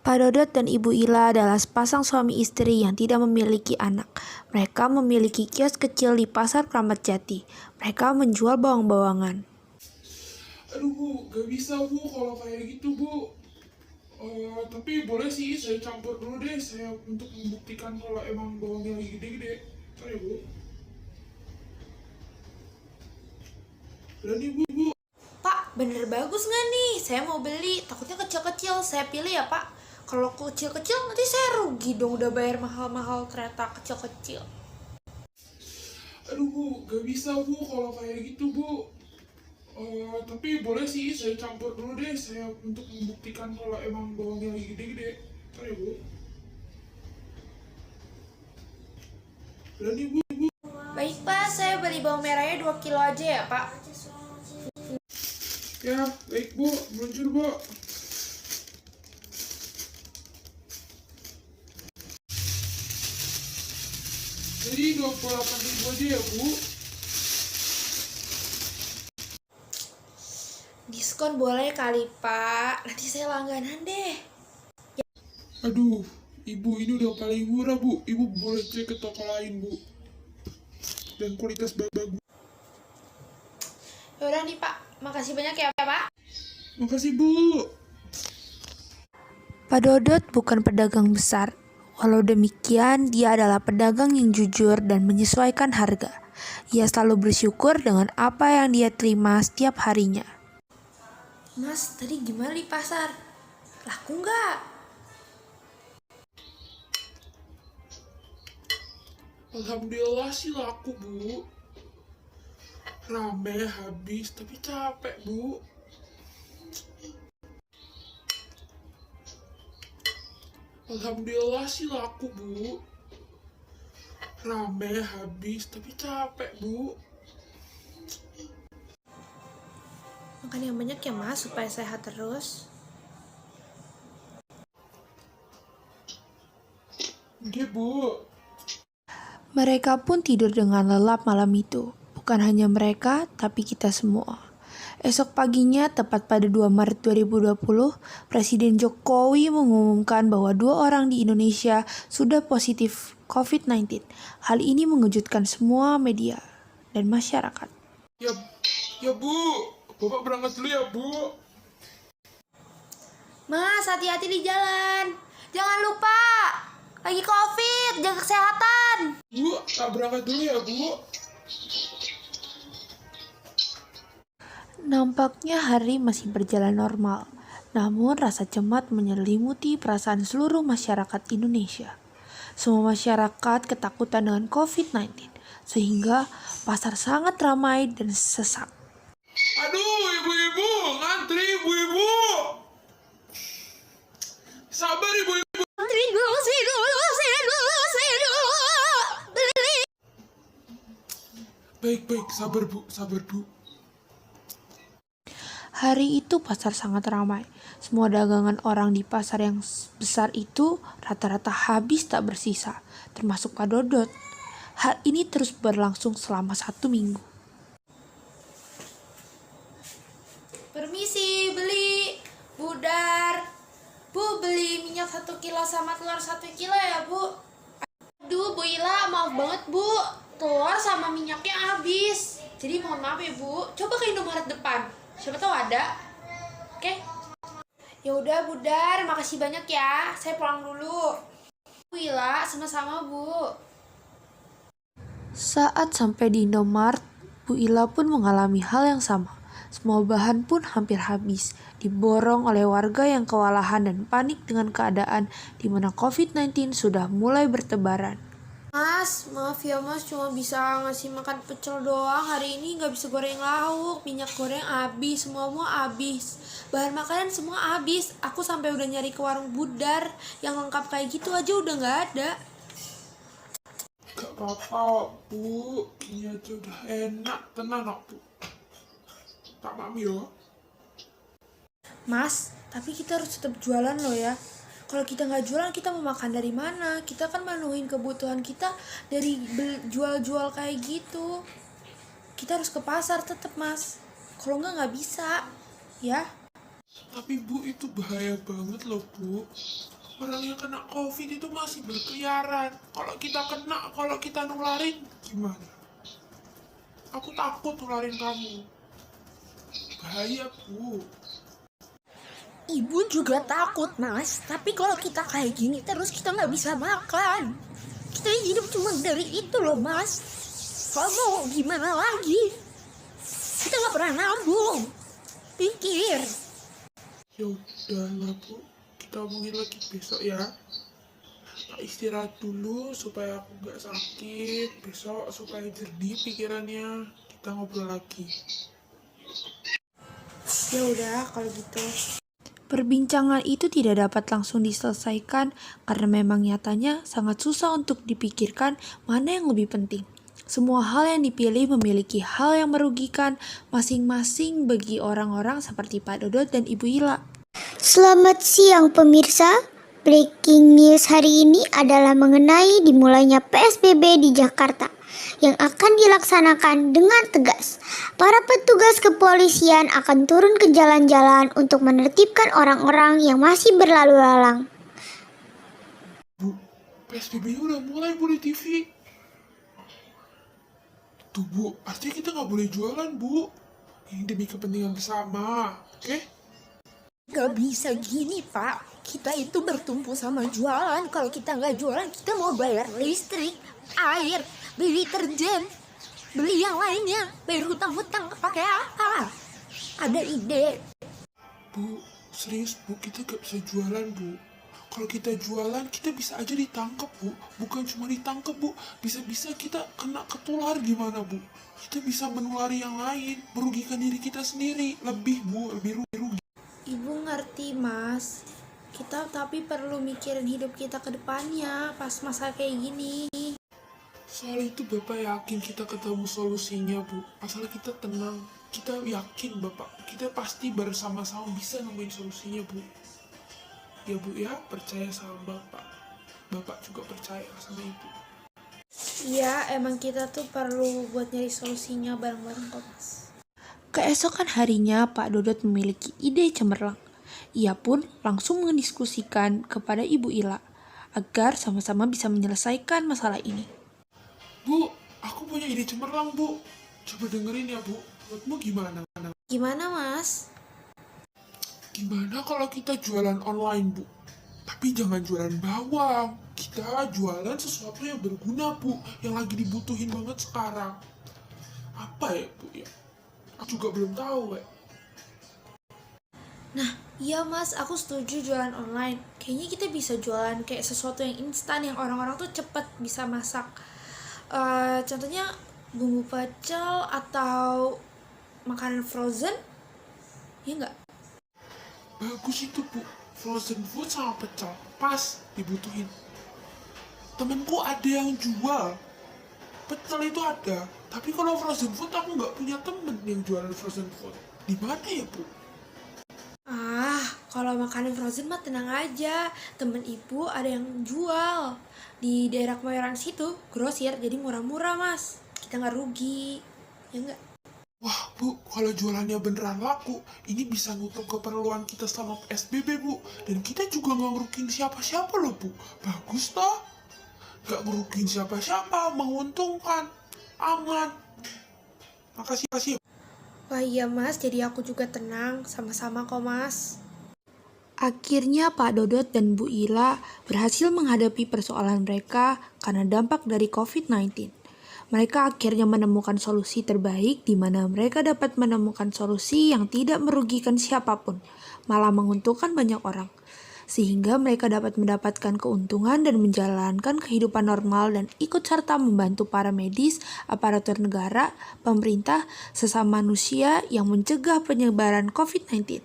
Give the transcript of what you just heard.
Pak Dodot dan Ibu Ila adalah sepasang suami istri yang tidak memiliki anak. Mereka memiliki kios kecil di Pasar Kramat Jati. Mereka menjual bawang-bawangan. Aduh bu, gak bisa bu kalau kayak gitu bu. Tapi boleh sih saya campur dulu deh, saya untuk membuktikan kalau emang bawangnya lagi gede-gede. Ntar ya bu. Berani bu. Pak, bener bagus nggak nih? Saya mau beli, takutnya kecil-kecil. Saya pilih ya Pak. Kalau kecil-kecil nanti saya rugi dong, udah bayar mahal-mahal kereta kecil-kecil. Aduh bu, gak bisa bu kalau kayak gitu bu. Tapi boleh sih saya campur dulu deh, saya untuk membuktikan kalau emang bawangnya lagi gede-gede. Ntar ya bu. Berani bu. Baik Pak, saya beli bawang merahnya 2 kilo aja ya Pak. Ya, baik bu, meluncur bu. Jadi 28.000 aja ya bu. Diskon boleh kali Pak, nanti saya langganan deh. Aduh, ibu ini udah paling murah bu. Ibu boleh cek ke toko lain bu. Dan kualitas bagus. Yaudah nih Pak, makasih banyak ya Pak. Makasih bu. Pak Dodot bukan pedagang besar. Walau demikian, dia adalah pedagang yang jujur dan menyesuaikan harga. Ia selalu bersyukur dengan apa yang dia terima setiap harinya. Mas, tadi gimana di pasar? Laku nggak? Alhamdulillah sih laku bu. Rame habis, tapi capek bu. Alhamdulillah sih laku bu. Rame habis, tapi capek bu. Makan yang banyak ya Mas, supaya sehat terus. Oke bu. Mereka pun tidur dengan lelap malam itu. Bukan hanya mereka, tapi kita semua. Esok paginya, tepat pada 2 Maret 2020, Presiden Jokowi mengumumkan bahwa 2 orang di Indonesia sudah positif COVID-19. Hal ini mengejutkan semua media dan masyarakat. Ya bu, bapak berangkat dulu ya bu. Mas, hati-hati di jalan. Jangan lupa, lagi COVID, jaga kesehatan. Bu, tak berangkat dulu ya bu. Nampaknya hari masih berjalan normal, namun rasa cemas menyelimuti perasaan seluruh masyarakat Indonesia. Semua masyarakat ketakutan dengan COVID-19, sehingga pasar sangat ramai dan sesak. Aduh, ibu-ibu, ngantri ibu-ibu. Sabar ibu-ibu. Baik, sabar bu. Hari itu pasar sangat ramai. Semua dagangan orang di pasar yang besar itu rata-rata habis tak bersisa, termasuk Pak Dodot. Hal ini terus berlangsung selama 1 minggu. Permisi, beli. Budar. Bu, beli minyak 1 kilo sama telur 1 kilo ya, Bu. Aduh, Bu Ila, maaf banget, Bu. Telur sama minyaknya habis. Jadi mohon maaf ya, Bu. Coba ke Indomaret depan. Siapa tahu ada. Oke? Ya udah, Budar, makasih banyak ya. Saya pulang dulu. Bu Ila, sama-sama, Bu. Saat sampai di Indomaret, Bu Ila pun mengalami hal yang sama. Semua bahan pun hampir habis, diborong oleh warga yang kewalahan dan panik dengan keadaan di mana COVID-19 sudah mulai bertebaran. Mas, maaf ya Mas, cuma bisa ngasih makan pecel doang. Hari ini nggak bisa goreng lauk, minyak goreng habis, semua habis. Bahan makanan semua habis. Aku sampai udah nyari ke warung Budar yang lengkap kayak gitu aja udah nggak ada. Gak apa-apa bu, ini aja udah enak, tenang bu. Tak mami ya. Mas, tapi kita harus tetap jualan loh ya. Kalau kita nggak jualan, kita mau makan dari mana? Kita kan menuhin kebutuhan kita dari jual-jual kayak gitu. Kita harus ke pasar tetap, Mas. Kalau nggak bisa, ya. Tapi Bu, itu bahaya banget loh Bu. Orang yang kena COVID itu masih berkeliaran. Kalau kita kena, kalau kita nularin, gimana? Aku takut nularin kamu. Bahaya Bu. Ibu juga takut, Mas. Tapi kalau kita kayak gini terus kita nggak bisa makan. Kita hidup cuma dari itu loh, Mas. Kalau mau gimana lagi? Kita nggak pernah nabung. Pikir. Ya udahlah Bu, kita omongin lagi besok ya. Istirahat dulu supaya aku nggak sakit. Besok supaya jernih pikirannya. Kita ngobrol lagi. Ya udah kalau gitu. Perbincangan itu tidak dapat langsung diselesaikan karena memang nyatanya sangat susah untuk dipikirkan mana yang lebih penting. Semua hal yang dipilih memiliki hal yang merugikan masing-masing bagi orang-orang seperti Pak Dodot dan Ibu Ila. Selamat siang pemirsa. Breaking news hari ini adalah mengenai dimulainya PSBB di Jakarta yang akan dilaksanakan dengan tegas. Para petugas kepolisian akan turun ke jalan-jalan untuk menertibkan orang-orang yang masih berlalu lalang. Bu, PSBB udah mulai Bu di TV. Tuh Bu, artinya kita nggak boleh jualan Bu. Ini demi kepentingan bersama, oke? Gak bisa gini, Pak. Kita itu bertumpu sama jualan. Kalau kita nggak jualan, kita mau bayar listrik, air, beli deterjen, beli yang lainnya, bayar hutang-hutang, pakai apa? Ada ide. Bu, serius Bu, kita gak bisa jualan Bu. Kalau kita jualan, kita bisa aja ditangkap Bu. Bukan cuma ditangkap Bu, bisa-bisa kita kena ketular gimana Bu. Kita bisa menulari yang lain, merugikan diri kita sendiri. Lebih Bu, lebih rugi. Ibu ngerti mas, kita tapi perlu mikirin hidup kita ke depannya pas masa kayak gini. Soal itu Bapak yakin kita ketemu solusinya Bu. Asal kita tenang, kita yakin Bapak, kita pasti bersama-sama bisa nemuin solusinya Bu. Ya Bu ya, percaya sama Bapak. Bapak juga percaya sama Ibu. Iya, emang kita tuh perlu buat nyari solusinya bareng-bareng kok mas. Keesokan harinya Pak Dodot memiliki ide cemerlang. Ia pun langsung mendiskusikan kepada Ibu Ila agar sama-sama bisa menyelesaikan masalah ini. Bu, aku punya ide cemerlang Bu. Coba dengerin ya Bu. Menurutmu gimana? Gimana mas? Gimana kalau kita jualan online Bu? Tapi jangan jualan bawang. Kita jualan sesuatu yang berguna Bu. Yang lagi dibutuhin banget sekarang. Apa ya Bu ya? Aku juga belum tahu ya. Nah, iya mas, aku setuju jualan online. Kayaknya kita bisa jualan kayak sesuatu yang instan yang orang-orang tuh cepet bisa masak. Contohnya bumbu pecel atau makanan frozen, ya nggak? Bagus itu Bu. Frozen food sama pecel. Pas dibutuhin. Temenku ada yang jual. Pecel itu ada. Tapi kalau frozen food aku nggak punya temen yang jualan frozen food. Di mana ya Bu? Kalau makanan frozen mah tenang aja. Temen ibu ada yang jual di daerah Kemayoran situ, grosir, jadi murah-murah mas. Kita nggak rugi, ya nggak? Wah Bu, kalau jualannya beneran laku, ini bisa nutup keperluan kita selama PSBB Bu. Dan kita juga nggak ngerugiin siapa-siapa loh Bu. Bagus toh? Nggak ngerugiin siapa-siapa, menguntungkan, aman. Makasih. Wah iya mas, jadi aku juga tenang, sama-sama kok mas. Akhirnya Pak Dodot dan Bu Ila berhasil menghadapi persoalan mereka karena dampak dari COVID-19. Mereka akhirnya menemukan solusi terbaik di mana mereka dapat menemukan solusi yang tidak merugikan siapapun, malah menguntungkan banyak orang. Sehingga mereka dapat mendapatkan keuntungan dan menjalankan kehidupan normal dan ikut serta membantu para medis, aparatur negara, pemerintah, sesama manusia yang mencegah penyebaran COVID-19.